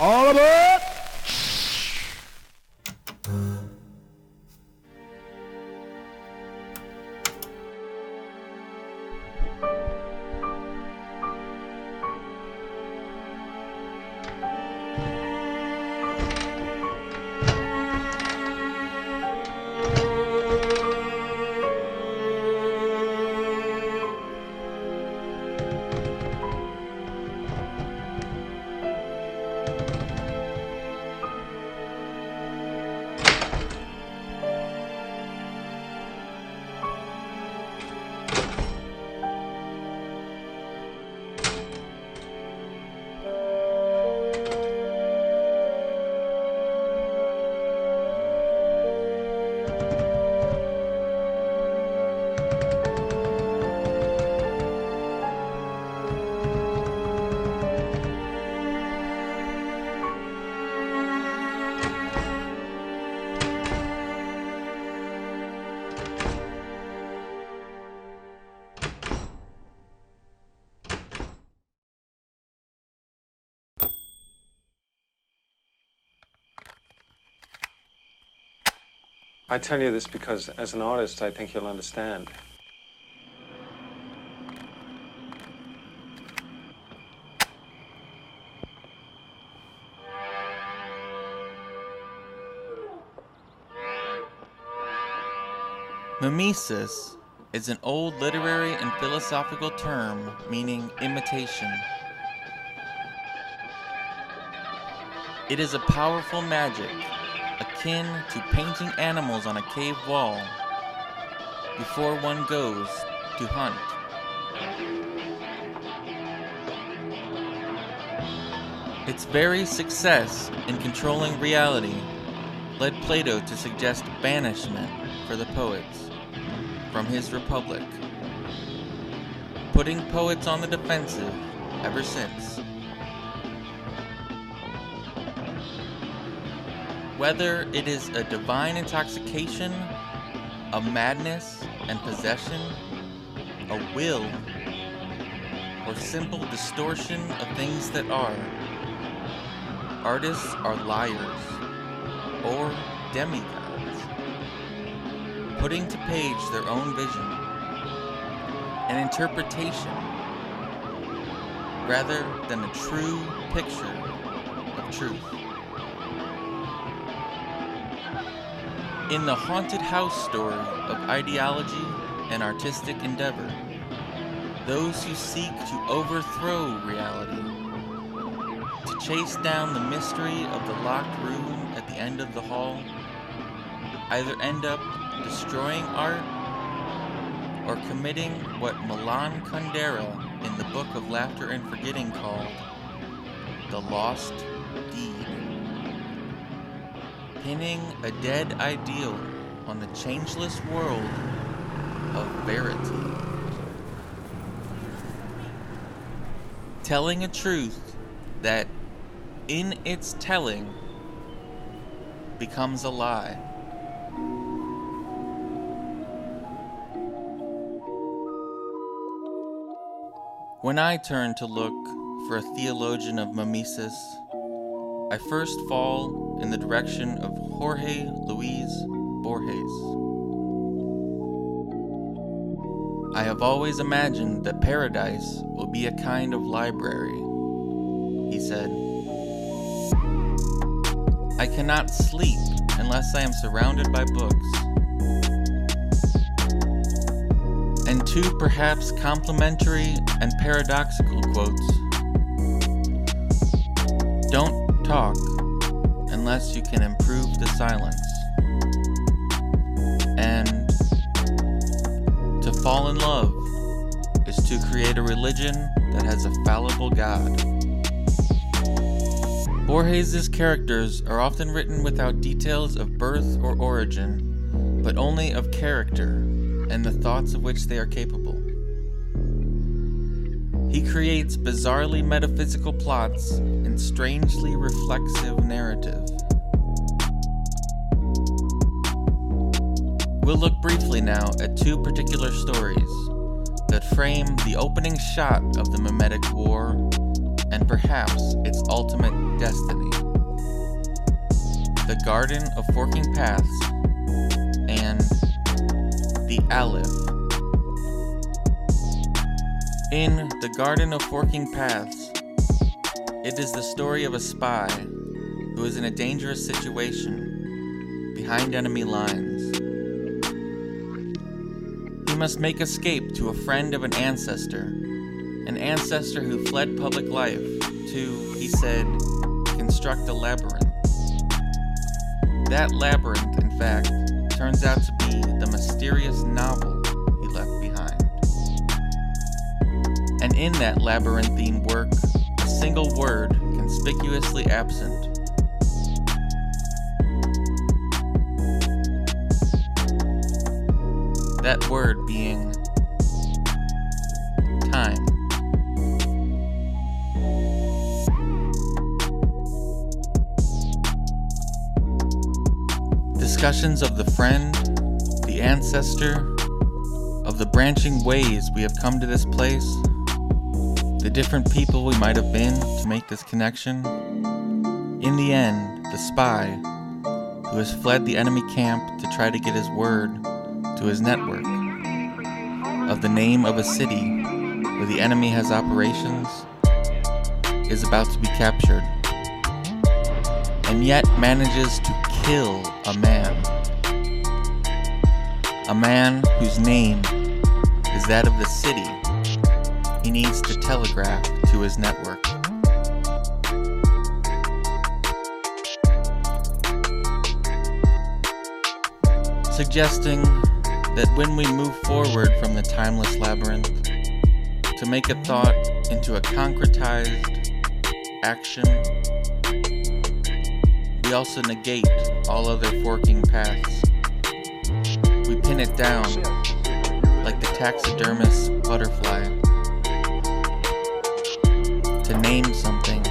All aboard! I tell you this because, as an artist, I think you'll understand. Mimesis is an old literary and philosophical term meaning imitation. It is a powerful magic akin to painting animals on a cave wall before one goes to hunt. Its very success in controlling reality led Plato to suggest banishment for the poets from his republic, putting poets on the defensive ever since. Whether it is a divine intoxication, a madness and possession, a will, or simple distortion of things that are, artists are liars or demigods, putting to page their own vision, an interpretation, rather than a true picture of truth. In the haunted house story of ideology and artistic endeavor, those who seek to overthrow reality, to chase down the mystery of the locked room at the end of the hall, either end up destroying art or committing what Milan Kundera in the Book of Laughter and Forgetting called the lost deed. Pinning a dead ideal on the changeless world of verity. Telling a truth that, in its telling, becomes a lie. When I turn to look for a theologian of mimesis, I first fall in the direction of Jorge Luis Borges. I have always imagined that paradise will be a kind of library, he said. I cannot sleep unless I am surrounded by books. And two perhaps complimentary and paradoxical quotes. Don't talk unless you can improve the silence. And to fall in love is to create a religion that has a fallible God. Borges' characters are often written without details of birth or origin, but only of character and the thoughts of which they are capable. He creates bizarrely metaphysical plots and strangely reflexive narrative. We'll look briefly now at two particular stories that frame the opening shot of the mimetic war and perhaps its ultimate destiny. The Garden of Forking Paths and the Aleph. In The Garden of Forking Paths, it is the story of a spy who is in a dangerous situation behind enemy lines. He must make escape to a friend of an ancestor who fled public life to, he said, construct a labyrinth. That labyrinth, in fact, turns out to be the mysterious novel he left behind. And in that labyrinthine work, a single word conspicuously absent. That word being time. Discussions of the friend, the ancestor, of the branching ways we have come to this place, the different people we might have been to make this connection. In the end, the spy, who has fled the enemy camp to try to get his word to his network, of the name of a city where the enemy has operations, is about to be captured, and yet manages to kill a man whose name is that of the city he needs to telegraph to his network. Suggesting that when we move forward from the timeless labyrinth to make a thought into a concretized action, we also negate all other forking paths. We pin it down like the taxidermist's butterfly. To name something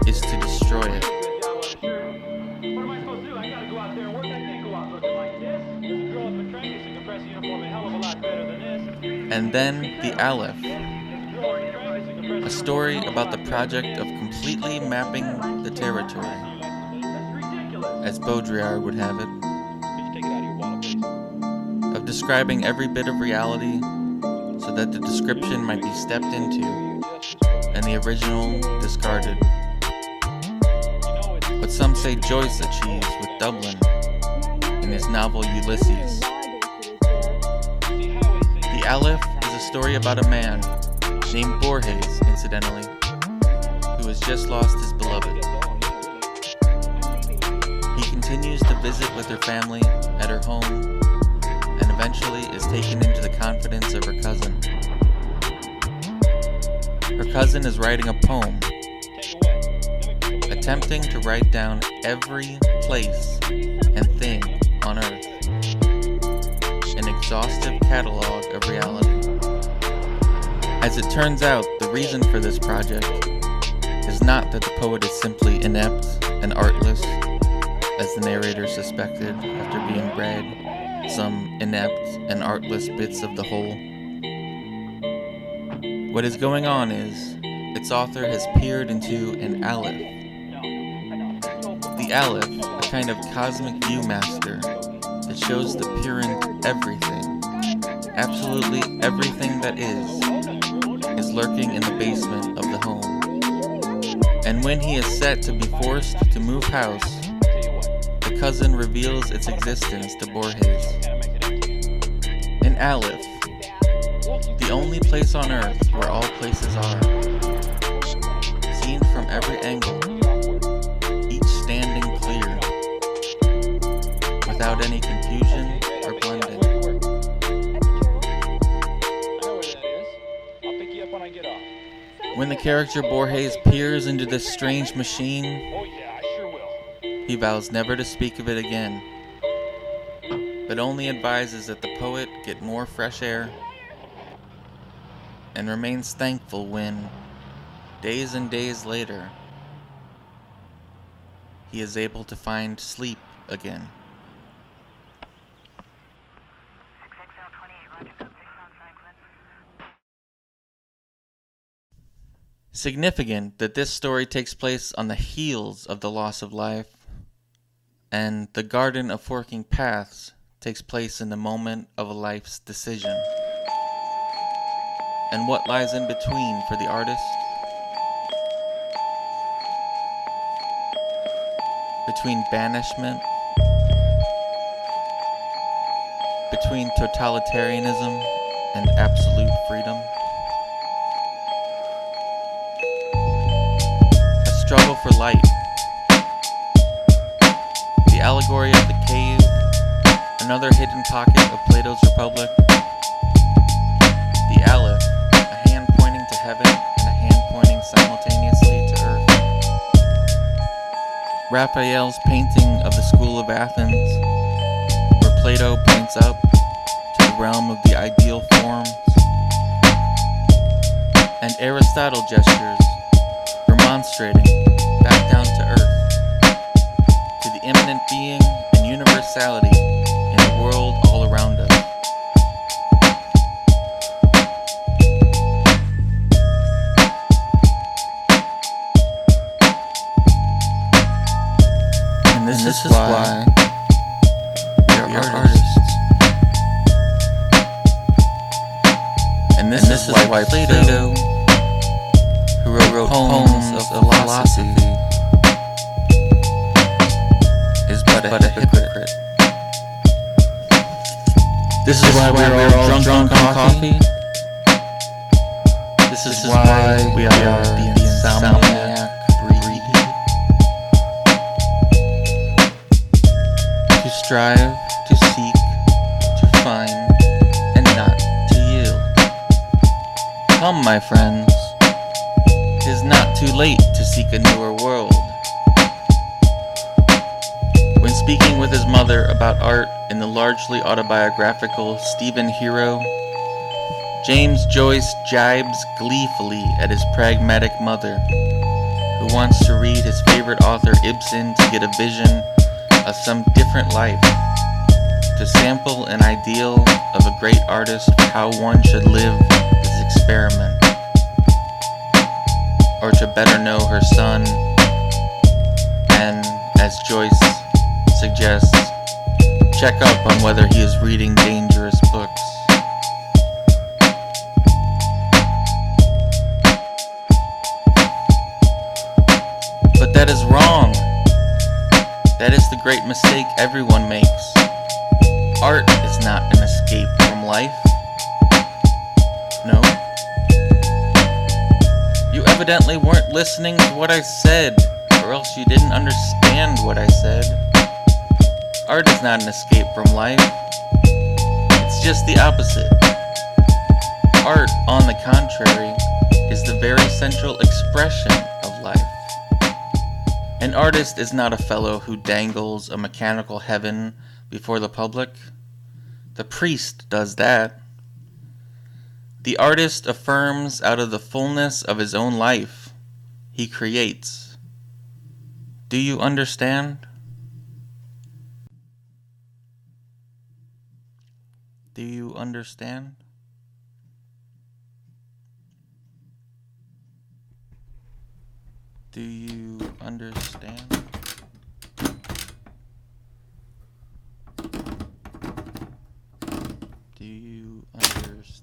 is to destroy it. And then the Aleph, a story about the project of completely mapping the territory, as Baudrillard would have it, of describing every bit of reality so that the description might be stepped into and the original discarded. What some say Joyce achieves with Dublin in his novel Ulysses. The Aleph is a story about a man named Borges, incidentally, who has just lost his beloved. He continues to visit with her family at her home and eventually is taken into the confidence of her cousin. Her cousin is writing a poem, attempting to write down every place and thing on Earth, an exhaustive catalog of reality. As it turns out, the reason for this project is not that the poet is simply inept and artless, as the narrator suspected after being read some inept and artless bits of the whole. What is going on is, its author has peered into an Aleph. The Aleph, a kind of cosmic viewmaster that shows the purent everything, absolutely everything that is lurking in the basement of the home. And when he is set to be forced to move house, the cousin reveals its existence to Borges. An Aleph, the only place on Earth where all places are, seen from every angle, each standing clear, without any confusion or blending. When the character Borges peers into this strange machine, he vows never to speak of it again, but only advises that the poet get more fresh air, and remains thankful when, days and days later, he is able to find sleep again. Significant that this story takes place on the heels of the loss of life, and the Garden of Forking Paths takes place in the moment of a life's decision. And what lies in between for the artist? Between banishment, between totalitarianism and absolute freedom. A struggle for light. The allegory of the cave, another hidden pocket of Plato's Republic. The Aleph, a hand pointing to heaven and a hand pointing simultaneously to earth. Raphael's painting of the School of Athens, where Plato points up to the realm of the ideal forms, and Aristotle gestures, remonstrating back down to earth, to the immanent being and universality in the world all around us. And this is why we are artists. And this is why Plato, who wrote poems of philosophy, is but a hypocrite. This is why we're all drunk on coffee. This is why we are the insomniac breed. To strive, to seek, to find, and not to yield. Come, my friends, 'tis not too late to seek a newer world. When speaking with his mother about art in the largely autobiographical Stephen Hero, James Joyce jibes gleefully at his pragmatic mother, who wants to read his favorite author Ibsen to get a vision of some different life, to sample an ideal of a great artist for how one should live this experiment, or to better know her son, and, as Joyce suggests, check up on whether he is reading dangerous books. But that is wrong. That is the great mistake everyone makes. Art is not an escape from life. No. You evidently weren't listening to what I said, or else you didn't understand what I said. Art is not an escape from life. It's just the opposite. Art, on the contrary, is the very central expression of life. An artist is not a fellow who dangles a mechanical heaven before the public. The priest does that. The artist affirms out of the fullness of his own life. He creates. Do you understand? Do you understand? Do you understand? Do you understand?